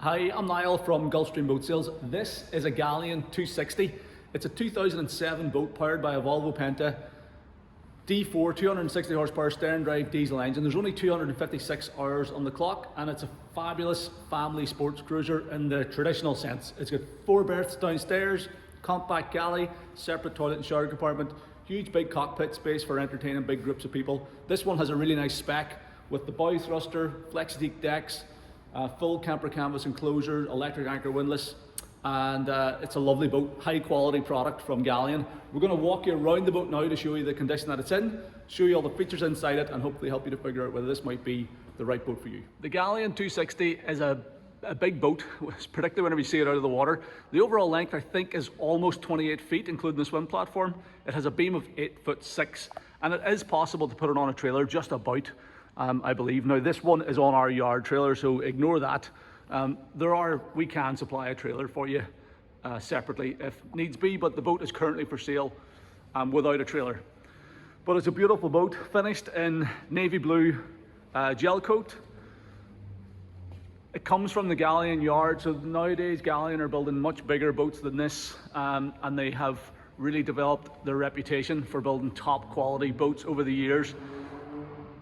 Hi, I'm Niall from Gulfstream Boat Sales. This is a Galeon 260. It's a 2007 boat powered by a Volvo Penta D4 260 horsepower stern drive diesel engine. There's only 256 hours on the clock, and it's a fabulous family sports cruiser in the traditional sense. It's got 4 berths downstairs, compact galley, separate toilet and shower compartment, huge big cockpit space for entertaining big groups of people. This one has a really nice spec with the bow thruster, flexi decks, full camper canvas enclosure, electric anchor windlass, and it's a lovely boat, high quality product from Galeon. We're going to walk you around the boat now to show you the condition that it's in, show you all the features inside it, and hopefully help you to figure out whether this might be the right boat for you. The Galeon 260 is a big boat, particularly whenever you see it out of the water. The overall length I think is almost 28 feet, including the swim platform. It has a beam of 8'6", and it is possible to put it on a trailer just about. I believe. Now this one is on our yard trailer, so ignore that. We can supply a trailer for you separately if needs be, but the boat is currently for sale without a trailer. But it's a beautiful boat, finished in navy blue gel coat. It comes from the Galeon yard, so nowadays Galeon are building much bigger boats than this, and they have really developed their reputation for building top quality boats over the years.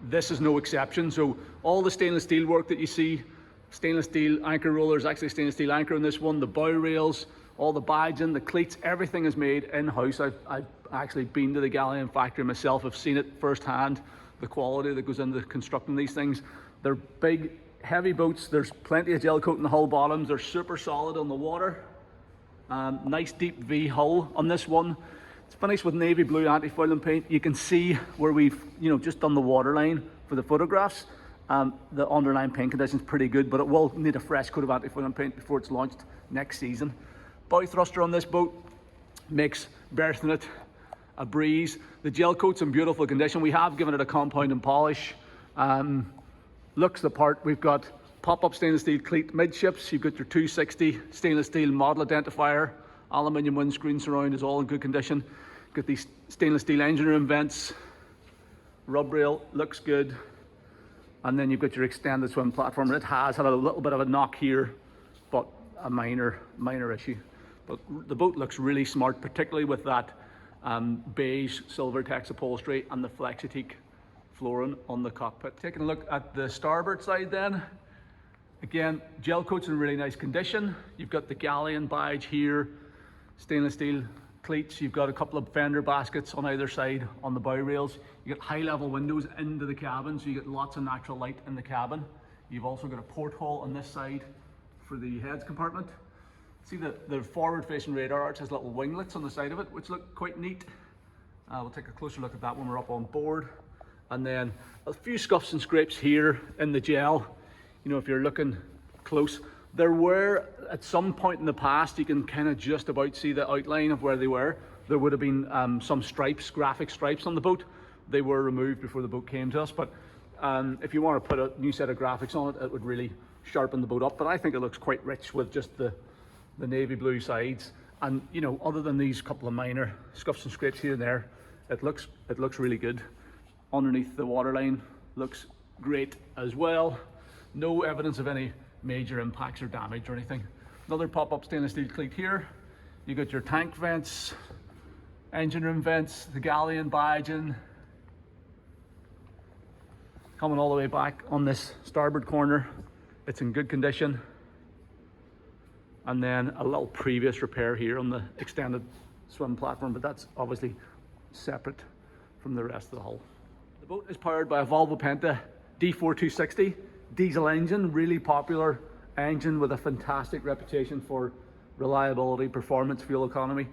This is no exception. So all the stainless steel work that you see, stainless steel anchor rollers, actually stainless steel anchor in this one, the bow rails, all the badging, the cleats, everything is made in-house. I've actually been to the Galeon factory myself. I've seen it firsthand, the quality that goes into constructing these things. They're big, heavy boats. There's plenty of gel coat in the hull bottoms. They're super solid on the water. Nice deep V hull on this one. It's finished with navy blue anti-fouling paint. You can see where we've just done the waterline for the photographs. The underlying paint condition is pretty good, but it will need a fresh coat of anti-fouling paint before it's launched next season. Bow thruster on this boat makes berthing it a breeze. The gel coat's in beautiful condition. We have given it a compound and polish. Looks the part. We've got pop-up stainless steel cleat midships. You've got your 260 stainless steel model identifier. Aluminium windscreen surround is all in good condition. Got these stainless steel engine room vents. Rub rail looks good. And then you've got your extended swim platform. It has had a little bit of a knock here, but a minor issue. But the boat looks really smart, particularly with that beige Silvertex upholstery and the Flexi flooring on the cockpit. Taking a look at the starboard side then. Again, gel coat's in really nice condition. You've got the Galeon badge here, stainless steel cleats. You've got a couple of fender baskets on either side on the bow rails. You got high level windows into the cabin, so you get lots of natural light in the cabin. You've also got a porthole on this side for the heads compartment. See the forward facing radar arch has little winglets on the side of it, which look quite neat. We'll take a closer look at that when we're up on board. And then a few scuffs and scrapes here in the gel. If you're looking close, there were at some point in the past, you can kind of just about see the outline of where they were. There would have been some stripes, graphic stripes on the boat. They were removed before the boat came to us, but if you want to put a new set of graphics on it, it would really sharpen the boat up. But I think it looks quite rich with just the navy blue sides. And other than these couple of minor scuffs and scrapes here and there, it looks really good. Underneath the waterline looks great as well. No evidence of any major impacts or damage or anything. Another pop-up stainless steel cleat here. You got your tank vents, engine room vents, the Galeon badging. Coming all the way back on this starboard corner, it's in good condition. And then a little previous repair here on the extended swim platform, but that's obviously separate from the rest of the hull. The boat is powered by a Volvo Penta D4 260 diesel engine, really popular engine with a fantastic reputation for reliability, performance, fuel economy,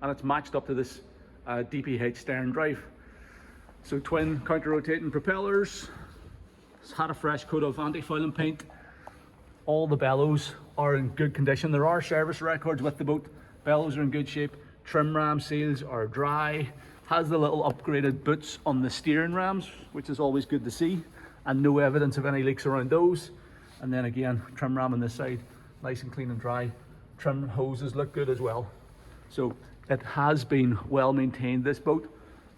and it's matched up to this DPH stern drive. So twin counter-rotating propellers. It's had a fresh coat of anti-fouling paint. All the bellows are in good condition. There are service records with the boat. Bellows are in good shape. Trim ram seals are dry. Has the little upgraded boots on the steering rams, which is always good to see, and no evidence of any leaks around those. And then again, trim ram on this side, nice and clean and dry. Trim hoses look good as well. So it has been well maintained, this boat,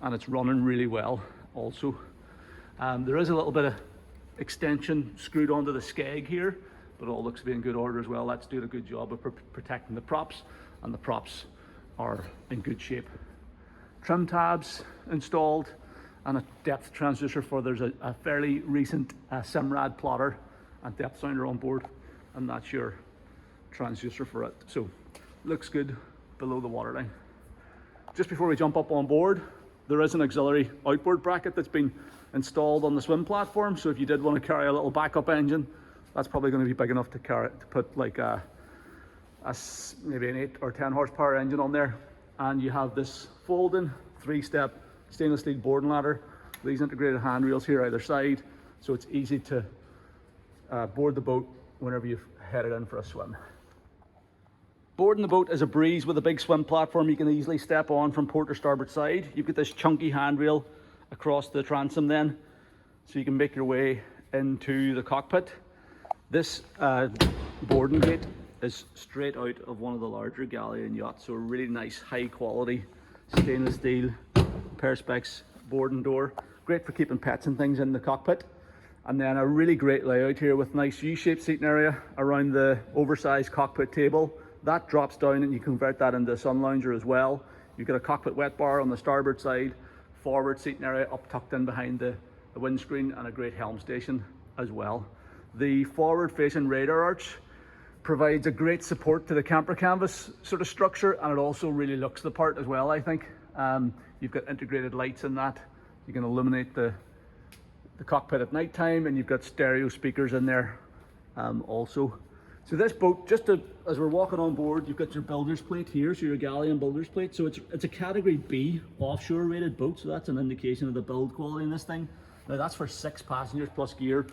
and it's running really well also. There is a little bit of extension screwed onto the skeg here, but it all looks to be in good order as well. That's doing a good job of protecting the props, and the props are in good shape. Trim tabs installed, and a depth transducer for there's a fairly recent Simrad plotter and depth sounder on board, and that's your transducer for it. So looks good below the waterline. Just before we jump up on board, there is an auxiliary outboard bracket that's been installed on the swim platform. So if you did want to carry a little backup engine, that's probably going to be big enough to carry, to put like maybe an 8 or 10 horsepower engine on there. And you have this folding 3-step stainless steel boarding ladder, these integrated handrails here either side, so it's easy to board the boat whenever you've headed in for a swim. Boarding the boat is a breeze with a big swim platform you can easily step on from port or starboard side. You've got this chunky handrail across the transom then, so you can make your way into the cockpit. This boarding gate is straight out of one of the larger Galeon yachts, so a really nice high quality stainless steel perspex boarding door, great for keeping pets and things in the cockpit. And then a really great layout here with nice U-shaped seating area around the oversized cockpit table. That drops down and you convert that into a sun lounger as well. You've got a cockpit wet bar on the starboard side, forward seating area up tucked in behind the windscreen, and a great helm station as well. The forward facing radar arch provides a great support to the camper canvas sort of structure, and it also really looks the part as well, I think. You've got integrated lights in that. You can illuminate the cockpit at night time, and you've got stereo speakers in there also. So this boat, as we're walking on board, you've got your builder's plate here, so your Galeon builder's plate. So it's a category B offshore rated boat, so that's an indication of the build quality in this thing. Now that's for 6 passengers plus gear.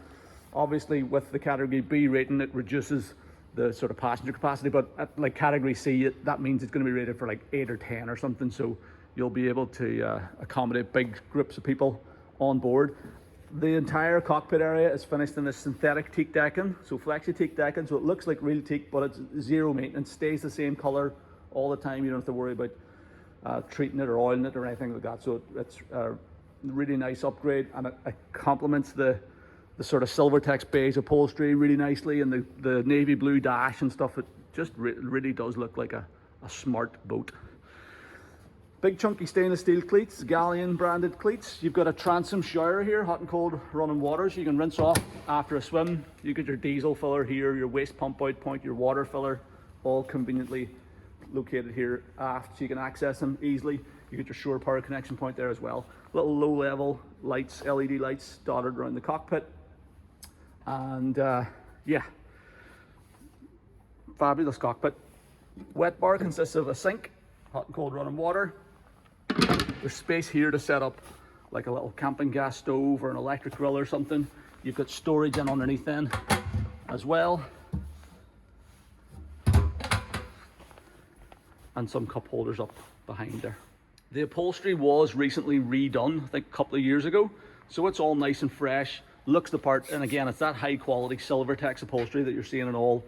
Obviously with the category B rating, it reduces the sort of passenger capacity, but at like category C, that means it's going to be rated for like 8 or 10 or something, so you'll be able to accommodate big groups of people on board. The entire cockpit area is finished in this synthetic teak decking, so flexi teak decking, so it looks like real teak, but it's zero maintenance, stays the same color all the time. You don't have to worry about treating it or oiling it or anything like that. So it's a really nice upgrade, and it complements the sort of Silvertex beige upholstery really nicely, and the navy blue dash and stuff. It just really does look like a smart boat. Big chunky stainless steel cleats, Galeon branded cleats. You've got a transom shower here, hot and cold running water, so you can rinse off after a swim. You get your diesel filler here, your waste pump out point, your water filler, all conveniently located here aft, so you can access them easily. You get your shore power connection point there as well. Little low level lights, LED lights dotted around the cockpit. And yeah, fabulous cockpit. Wet bar consists of a sink, hot and cold running water. There's space here to set up like a little camping gas stove or an electric grill or something. You've got storage in underneath then as well, and some cup holders up behind there. The upholstery was recently redone, I think a couple of years ago, so it's all nice and fresh, looks the part. And again, it's that high quality Silvertex upholstery that you're seeing in all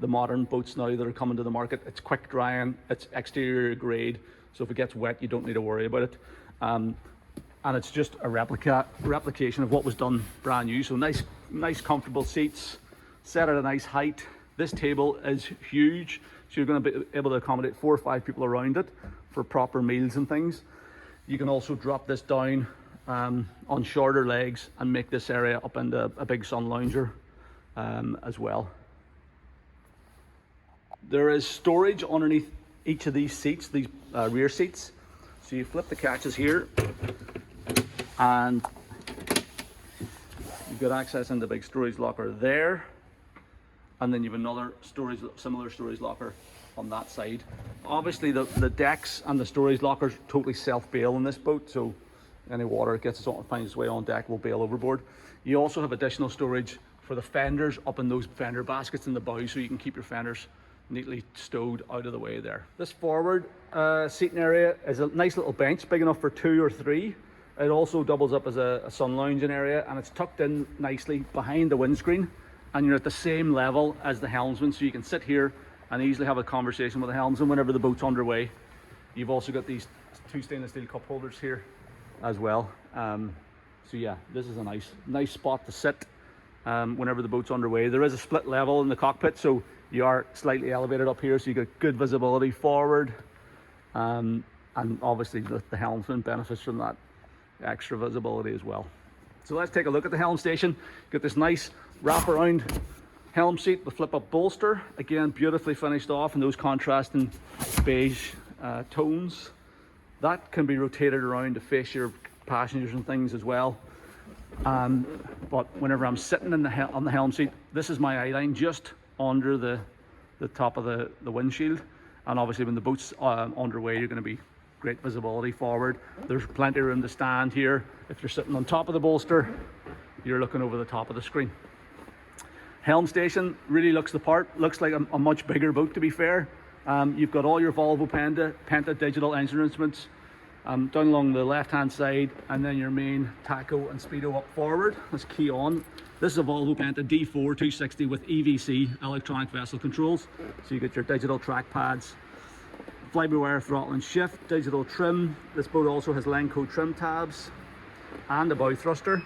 the modern boats now that are coming to the market. It's quick drying, it's exterior grade, so if it gets wet you don't need to worry about it. And it's just a replication of what was done brand new. So nice comfortable seats, set at a nice height. This table is huge, so you're going to be able to accommodate 4 or 5 people around it for proper meals and things. You can also drop this down on shorter legs and make this area up into a big sun lounger as well. There is storage underneath each of these seats, these rear seats. So you flip the catches here and you've got access into the big storage locker there, and then you have another similar storage locker on that side. Obviously the decks and the storage lockers totally self-bail in this boat, so any water finds its way on deck will bail overboard. You also have additional storage for the fenders up in those fender baskets in the bow, so you can keep your fenders neatly stowed out of the way there. This forward seating area is a nice little bench, big enough for 2 or 3. It also doubles up as a sun lounging area, and it's tucked in nicely behind the windscreen, and you're at the same level as the helmsman, so you can sit here and easily have a conversation with the helmsman whenever the boat's underway. You've also got these 2 stainless steel cup holders here as well. So yeah, this is a nice spot to sit whenever the boat's underway. There is a split level in the cockpit, so you are slightly elevated up here, so you get good visibility forward. And obviously the helmsman benefits from that extra visibility as well. So let's take a look at the helm station. Got this nice wraparound helm seat with flip-up bolster. Again, beautifully finished off in those contrasting beige tones. That can be rotated around to face your passengers and things as well. But whenever I'm sitting on the helm seat, this is my eye line just under the top of the windshield. And obviously when the boat's underway, you're going to be great visibility forward. There's plenty of room to stand here. If you're sitting on top of the bolster, you're looking over the top of the screen. Helm station really looks the part. Looks like a much bigger boat, to be fair. You've got all your Volvo Penta digital engine instruments down along the left-hand side, and then your main tacho and speedo up forward. That's key on. This is a Volvo Penta D4 260 with EVC, electronic vessel controls. So you get your digital track pads, fly-by-wire throttle and shift, digital trim. This boat also has Lenco trim tabs and a bow thruster.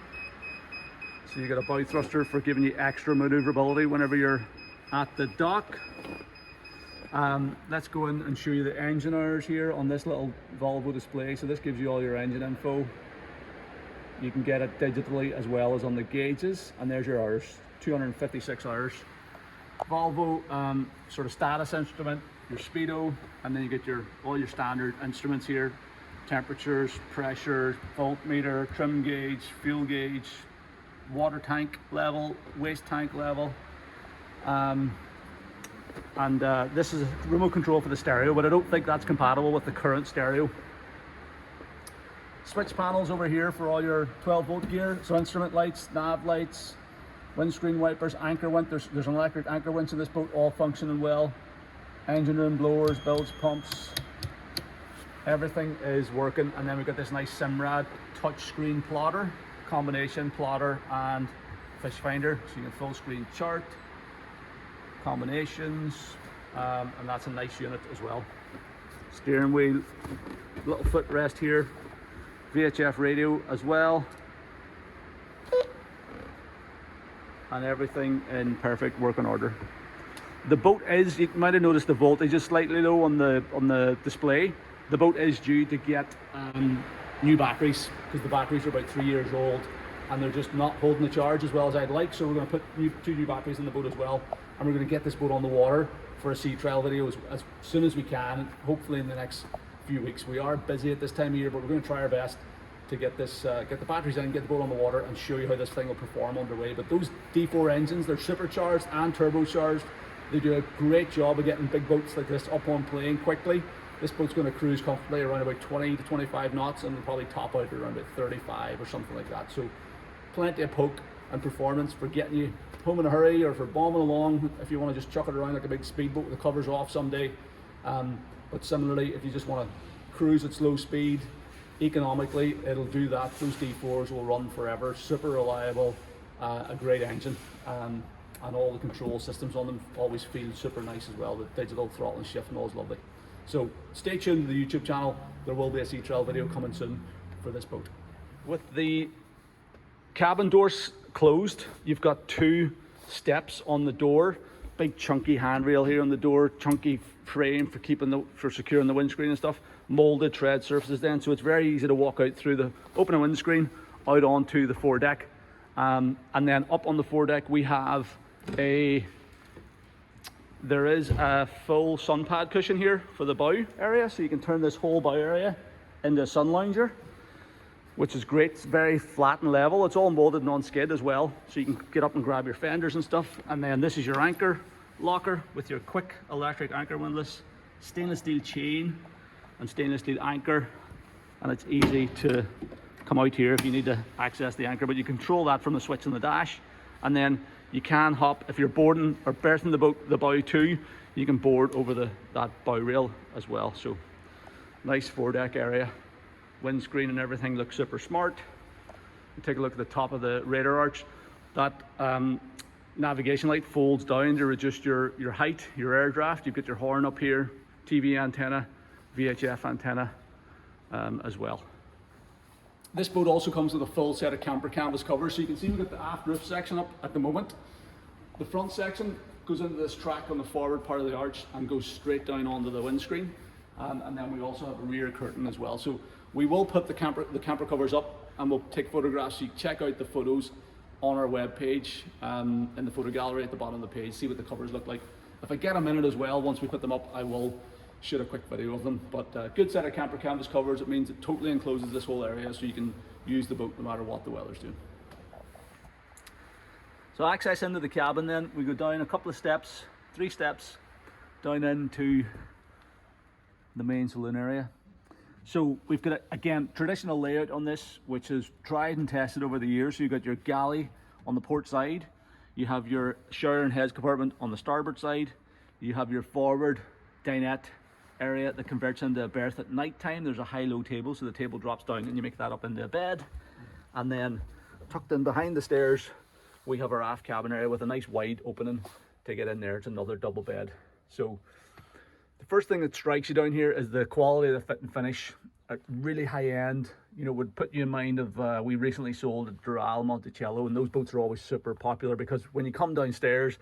So you get a bow thruster for giving you extra maneuverability whenever you're at the dock. Let's go in and show you the engine hours here on this little Volvo display. So this gives you all your engine info. You can get it digitally as well as on the gauges, and there's your hours, 256 hours. Volvo sort of status instrument, your speedo, and then you get all your standard instruments here: temperatures, pressure, voltmeter, trim gauge, fuel gauge, water tank level, waste tank level. This is a remote control for the stereo, but I don't think that's compatible with the current stereo. Switch panels over here for all your 12-volt gear, so instrument lights, nav lights, windscreen wipers, anchor winch. There's an electric anchor winch in this boat, all functioning well. Engine room blowers, bilge pumps, everything is working. And then we've got this nice Simrad touchscreen plotter, combination plotter and fish finder, so you can full screen chart, combinations, and that's a nice unit as well. Steering wheel, little footrest here, VHF radio as well, and everything in perfect working order. The boat is, you might have noticed the voltage is slightly low on the display. The boat is due to get new batteries, because the batteries are about 3 years old and they're just not holding the charge as well as I'd like. So we're going to put two new batteries in the boat as well, and we're going to get this boat on the water for a sea trial video as soon as we can, hopefully in the next few weeks. We are busy at this time of year, but we're going to try our best to get this, get the batteries in, get the boat on the water, and show you how this thing will perform underway. But those D4 engines, they're supercharged and turbocharged. They do a great job of getting big boats like this up on plane quickly. This boat's going to cruise comfortably around about 20 to 25 knots, and will probably top out around about 35 or something like that. So plenty of poke and performance for getting you home in a hurry, or for bombing along if you want to just chuck it around like a big speedboat with the covers off someday. But similarly, if you just want to cruise at slow speed economically, it'll do that. Those D4s will run forever, super reliable, a great engine, and all the control systems on them always feel super nice as well. The digital throttle and shift and all is lovely. So stay tuned to the YouTube channel. There will be a sea trial video coming soon for this boat. With the cabin doors closed, you've got two steps on the door, big chunky handrail here on the door, chunky frame for securing the windscreen and stuff, molded tread surfaces then, so it's very easy to walk out through the open windscreen out onto the foredeck. And then up on the foredeck we have there is a full sun pad cushion here for the bow area, so you can turn this whole bow area into a sun lounger, which is great. It's very flat and level. It's all molded non-skid as well, so you can get up and grab your fenders and stuff. And then this is your anchor locker with your quick electric anchor windlass, stainless steel chain and stainless steel anchor, and it's easy to come out here if you need to access the anchor, but you control that from the switch on the dash. And then you can hop, if you're boarding or berthing the bow too, you can board over that bow rail as well. So nice foredeck area. Windscreen and everything looks super smart. Take a look at the top of the radar arch. That navigation light folds down to reduce your height, your air draft. You've got your horn up here, TV antenna, VHF antenna as well. This boat also comes with a full set of camper canvas covers. So you can see we've got the aft roof section up at the moment. The front section goes into this track on the forward part of the arch and goes straight down onto the windscreen. And then we also have a rear curtain as well. So we will put the camper covers up and we'll take photographs. So you check out the photos on our webpage in the photo gallery at the bottom of the page, see what the covers look like. If I get a minute as well, once we put them up, I will shoot a quick video of them. But good set of camper canvas covers. It means it totally encloses this whole area so you can use the boat no matter what the weather's doing. So access into the cabin, then we go down a couple of steps, 3 steps down into the main saloon area. So we've got, again, traditional layout on this, which is tried and tested over the years. So you've got your galley on the port side, you have your shower and heads compartment on the starboard side, you have your forward dinette area that converts into a berth at night time. There's a high-low table, so the table drops down and you make that up into a bed. And then tucked in behind the stairs, we have our aft cabin area with a nice wide opening to get in there. It's another double bed. So the first thing that strikes you down here is the quality of the fit and finish. Really high end, you know, would put you in mind of, we recently sold a Doral Monticello, and those boats are always super popular because when you come downstairs,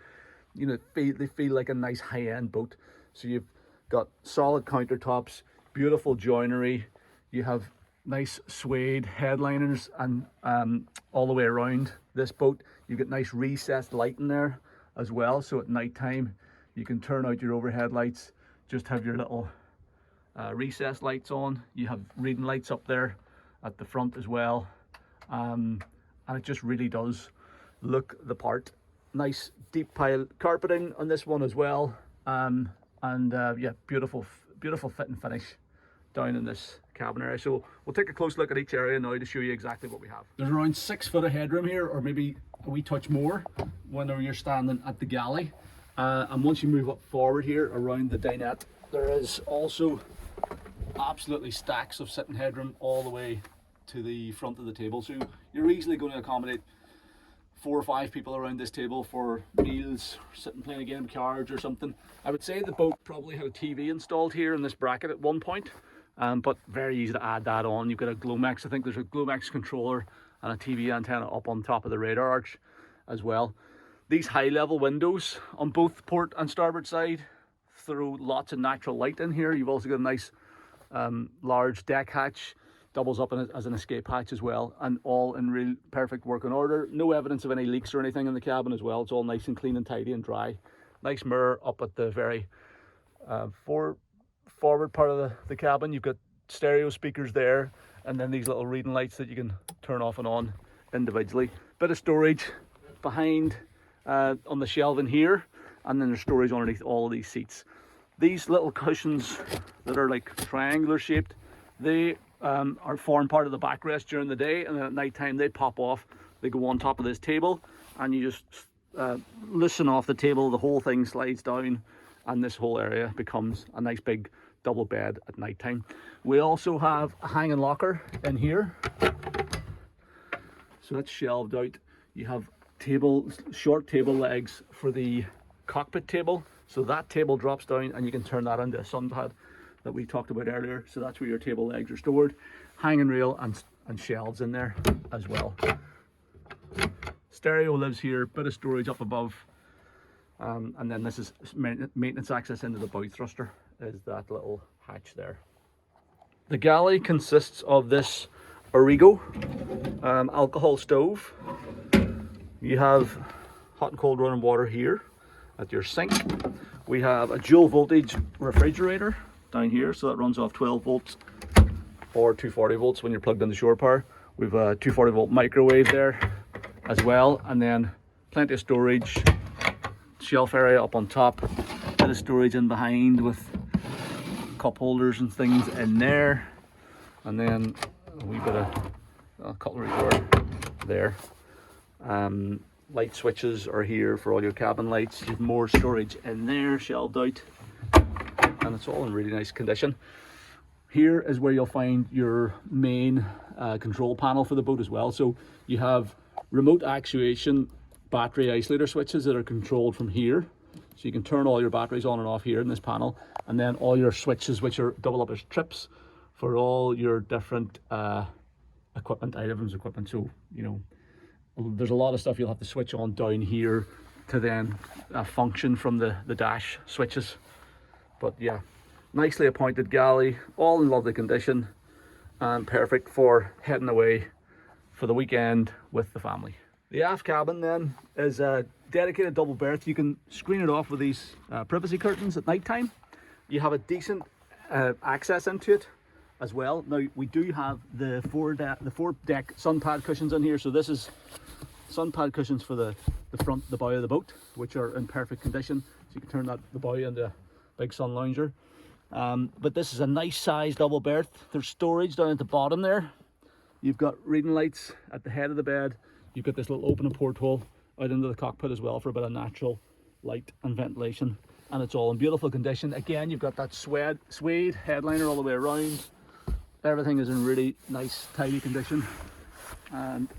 you know, they feel like a nice high end boat. So you've got solid countertops, beautiful joinery, you have nice suede headliners, and all the way around this boat you've got nice recessed lighting there as well, so at night time you can turn out your overhead lights, just have your little recessed lights on. You have reading lights up there at the front as well, and it just really does look the part. Nice deep pile carpeting on this one as well, yeah, beautiful fit and finish down in this cabin area. So we'll take a close look at each area now to show you exactly what we have. There's around 6 foot of headroom here, or maybe a wee touch more whenever you're standing at the galley. And once you move up forward here around the dinette, there is also absolutely stacks of sitting headroom all the way to the front of the table. So you're easily going to accommodate 4 or 5 people around this table for meals, sitting playing a game of cards or something. I would say the boat probably had a TV installed here in this bracket at one point, but very easy to add that on. You've got a Glomex, I think there's a Glomex controller and a TV antenna up on top of the radar arch as well. These high level windows on both port and starboard side throw lots of natural light in here. You've also got a nice large deck hatch, doubles up as an escape hatch as well, and all in real perfect working order. No evidence of any leaks or anything in the cabin as well. It's all nice and clean and tidy and dry. Nice mirror up at the very forward part of the cabin. You've got stereo speakers there, and then these little reading lights that you can turn off and on individually. Bit of storage behind on the shelving here, and then there's storage underneath all of these seats. These little cushions that are like triangular shaped, they form part of the backrest during the day, and then at night time they pop off. They go on top of this table, and you just loosen off the table. The whole thing slides down, and this whole area becomes a nice big double bed at night time. We also have a hanging locker in here, so that's shelved out. You have short table legs for the cockpit table, so that table drops down and you can turn that into a sun pad that we talked about earlier. So that's where your table legs are stored. Hanging rail and shelves in there as well. Stereo lives here, bit of storage up above, and then this is maintenance access into the bow thruster, is that little hatch there. The galley consists of this Origo alcohol stove. You have hot and cold running water here at your sink. We have a dual voltage refrigerator down here, so that runs off 12 volts or 240 volts when you're plugged into shore power. We've a 240 volt microwave there as well, and then plenty of storage, shelf area up on top, bit of storage in behind with cup holders and things in there, and then a wee bit of cutlery drawer there. Light switches are here for all your cabin lights. You've more storage in there, shelved out, and it's all in really nice condition. Here is where you'll find your main control panel for the boat as well. So you have remote actuation battery isolator switches that are controlled from here. So you can turn all your batteries on and off here in this panel, and then all your switches, which are double up as trips for all your different equipment, items, equipment. So, you know, there's a lot of stuff you'll have to switch on down here to then function from the dash switches. But yeah, nicely appointed galley, all in lovely condition and perfect for heading away for the weekend with the family. The aft cabin then is a dedicated double berth. You can screen it off with these privacy curtains at night time. You have a decent access into it as well. Now we do have the Foredeck sun pad cushions in here, so this is sun pad cushions for the bow of the boat, which are in perfect condition, so you can turn the bow into a big sun lounger. But this is a nice size double berth. There's storage down at the bottom there. You've got reading lights at the head of the bed. You've got this little opening porthole out into the cockpit as well for a bit of natural light and ventilation, and it's all in beautiful condition. Again, you've got that suede headliner all the way around. Everything is in really nice, tidy condition. And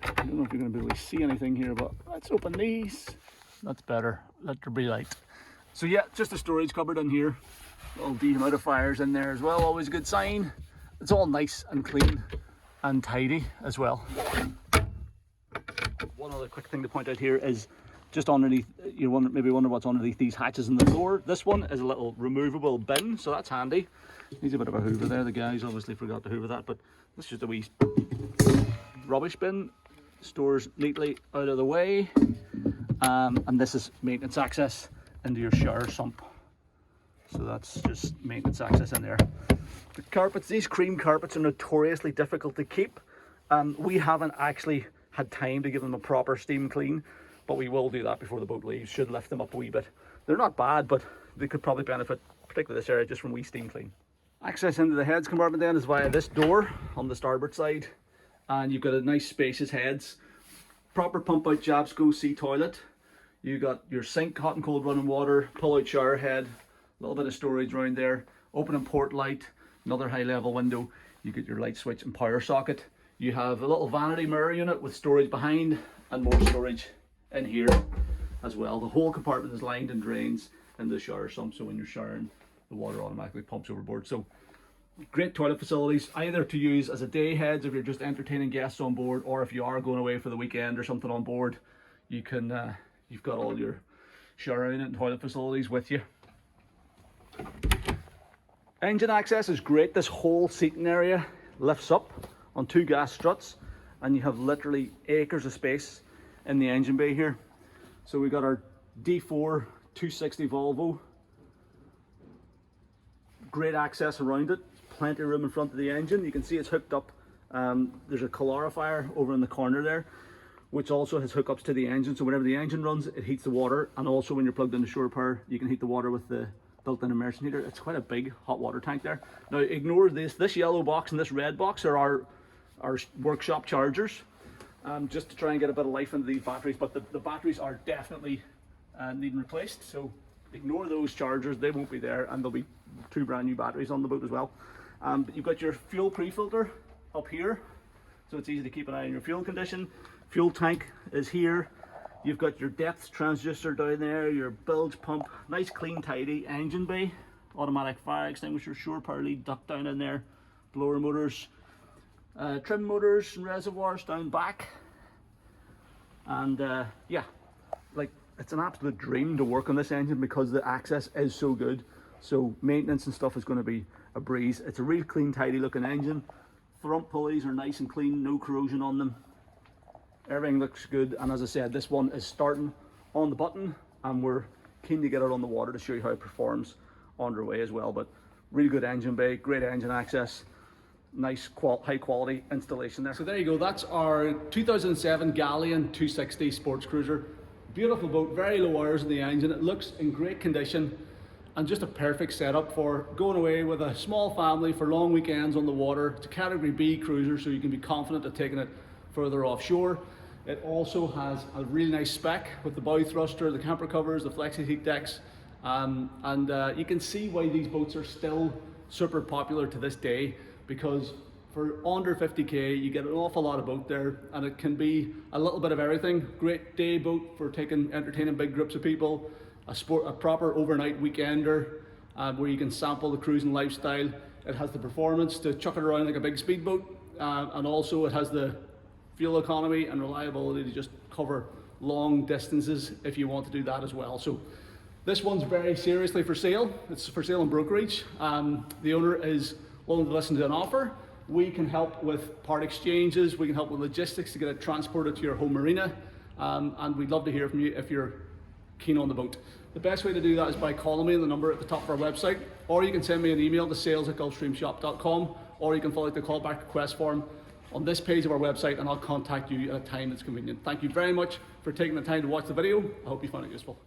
I don't know if you're going to be able to see anything here, but let's open these. That's better. Let there be light. So yeah, just a storage cupboard in here. Little dehumidifiers in there as well, always a good sign. It's all nice and clean and tidy as well. One other quick thing to point out here is just underneath, you maybe wonder what's underneath these hatches in the floor. This one is a little removable bin, so that's handy. Needs a bit of a hoover there. The guys obviously forgot to hoover that, but this is just a wee rubbish bin. Stores neatly out of the way. And this is maintenance access into your shower sump. So that's just maintenance access in there. The carpets, these cream carpets are notoriously difficult to keep. We haven't actually had time to give them a proper steam clean, but we will do that before the boat leaves. Should lift them up a wee bit. They're not bad, but they could probably benefit, particularly this area, just from wee steam clean. Access into the heads compartment then is via this door on the starboard side, and you've got a nice spacious heads, proper pump out Jabsco sea toilet. You got your sink, hot and cold running water, pull out shower head, a little bit of storage around there, open and port light, another high level window. You get your light switch and power socket. You have a little vanity mirror unit with storage behind and more storage in here as well. The whole compartment is lined and drains into the shower sump, so when you're showering, the water automatically pumps overboard. So great toilet facilities, either to use as a day heads if you're just entertaining guests on board, or if you are going away for the weekend or something on board, you can you've got all your showering and toilet facilities with you. Engine access is great. This whole seating area lifts up on 2 gas struts, and you have literally acres of space in the engine bay here. So we've got our D4 260 Volvo. Great access around it, plenty of room in front of the engine. You can see it's hooked up. There's a calorifier over in the corner there, which also has hookups to the engine. So whenever the engine runs, it heats the water, and also when you're plugged into shore power, you can heat the water with the built-in immersion heater. It's quite a big hot water tank there. Now ignore this yellow box and this red box are our workshop chargers, just to try and get a bit of life into these batteries, but the batteries are definitely needing replaced, so ignore those chargers. They won't be there, and there'll be 2 brand new batteries on the boat as well. But you've got your fuel pre-filter up here, so it's easy to keep an eye on your fuel condition. Fuel tank is here. You've got your depth transducer down there, your bilge pump, nice clean tidy engine bay, automatic fire extinguisher, shore power lead duct down in there, blower motors, trim motors and reservoirs down back. And yeah, like, it's an absolute dream to work on this engine because the access is so good. So maintenance and stuff is going to be a breeze. It's a real clean tidy looking engine. Front pulleys are nice and clean, no corrosion on them. Everything looks good, and as I said, this one is starting on the button, and we're keen to get it on the water to show you how it performs underway as well. But really good engine bay, great engine access, nice high quality installation there. So there you go, that's our 2007 Galeon 260 sports cruiser. Beautiful boat, very low hours in the engine. It looks in great condition and just a perfect setup for going away with a small family for long weekends on the water. It's a category B cruiser, so you can be confident of taking it further offshore. It also has a really nice spec with the bow thruster, the camper covers, the flexi heat decks, and you can see why these boats are still super popular to this day, because for under 50k you get an awful lot of boat there, and it can be a little bit of everything. Great day boat for entertaining big groups of people, a proper overnight weekender where you can sample the cruising lifestyle. It has the performance to chuck it around like a big speedboat. and also it has the fuel economy and reliability to just cover long distances if you want to do that as well. So this one's very seriously for sale. It's for sale in brokerage. The owner is willing to listen to an offer. We can help with part exchanges, we can help with logistics to get it transported to your home marina, and we'd love to hear from you if you're keen on the boat. The best way to do that is by calling me on the number at the top of our website, or you can send me an email to sales@gulfstreamshop.com, or you can fill out the callback request form on this page of our website, and I'll contact you at a time that's convenient. Thank you very much for taking the time to watch the video. I hope you found it useful.